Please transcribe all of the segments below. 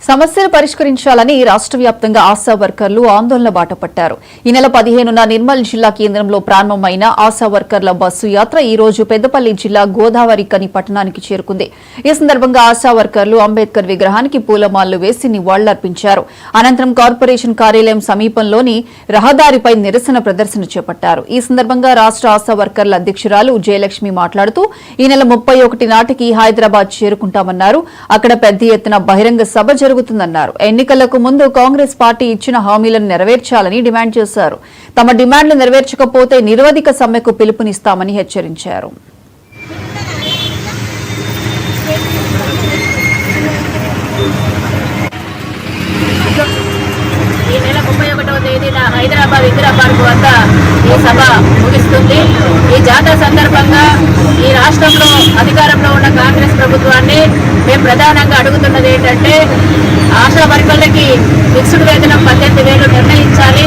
సమస్యలు పరిష్కరించాలని రాష్ట్ర వ్యాప్తంగా ఆశా వర్కర్లు ఆందోళన బాట పట్టారు. ఈ నెల 15న నిర్మల్ జిల్లా కేంద్రంలో ప్రారంభమైన ఆశా వర్కర్ల బస్సు యాత్ర ఈ రోజు పెద్దపల్లి జిల్లా గోదావరి కని పట్టణానికి చేరుకుంది. ఈ సందర్భంగా ఆశా వర్కర్లు అంబేద్కర్ విగ్రహానికి పూలమాలలు వేసి నివాళులర్పించారు. అనంతరం కార్పొరేషన్ కార్యాలయం సమీపంలోని రహదారిపై నిరసన ప్రదర్శన చేపట్టారు. ఈ సందర్భంగా రాష్ట్ర ఆశా వర్కర్ల అధ్యక్షురాలు జయలక్ష్మి మాట్లాడుతూ ఈ నెల 31 నాటికి హైదరాబాద్ చేరుకుంటామన్నారు. అక్కడ పెద్ద ఎత్తున బహిరంగ సభ జరుగుతుందన్నారు. ఎన్నికలకు ముందు కాంగ్రెస్ పార్టీ ఇచ్చిన హామీలను నెరవేర్చాలని డిమాండ్ చేశారు. తమ డిమాండ్లు నెరవేర్చకపోతే నిరవధిక సమ్మెకు పిలుపునిస్తామని హెచ్చరించారు. ఈ నెల 31వ తేదీన హైదరాబాద్ ఇందిరా పార్క్ వద్ద ఈ సభ ముగిస్తుంది. ఈ జాతర సందర్భంగా ఈ రాష్ట్రంలో అధికారంలో ఉన్న కాంగ్రెస్ ప్రభుత్వాన్ని మేము ప్రధానంగా అడుగుతున్నది ఏంటంటే, ఆశా వర్కర్లకి ఫిక్స్డ్ వేతనం 18,000 నిర్ణయించాలి.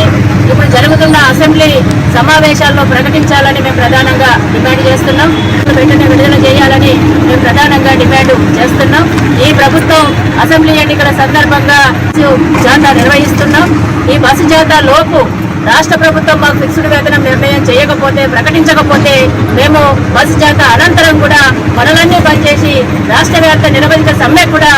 ఇప్పుడు జరుగుతున్న అసెంబ్లీ సమావేశాల్లో ప్రకటించాలని మేము ప్రధానంగా డిమాండ్ చేస్తున్నాం. వెంటనే విడుదల చేయాలని మేము ప్రధానంగా డిమాండ్ చేస్తున్నాం. ఈ ప్రభుత్వం అసెంబ్లీ ఎన్నికల సందర్భంగా జాతర నిర్వహిస్తున్నాం. ఈ బస్సు జాతర లోపు రాష్ట్ర ప్రభుత్వం మాకు ఫిక్స్డ్ వేతనం నిర్ణయం చేయకపోతే, ప్రకటించకపోతే మేము బస్సు జాతర అనంతరం కూడా పనులన్నీ బంద్ చేసి రాష్ట్ర వ్యాప్త నిరవధిక సమ్మె కూడా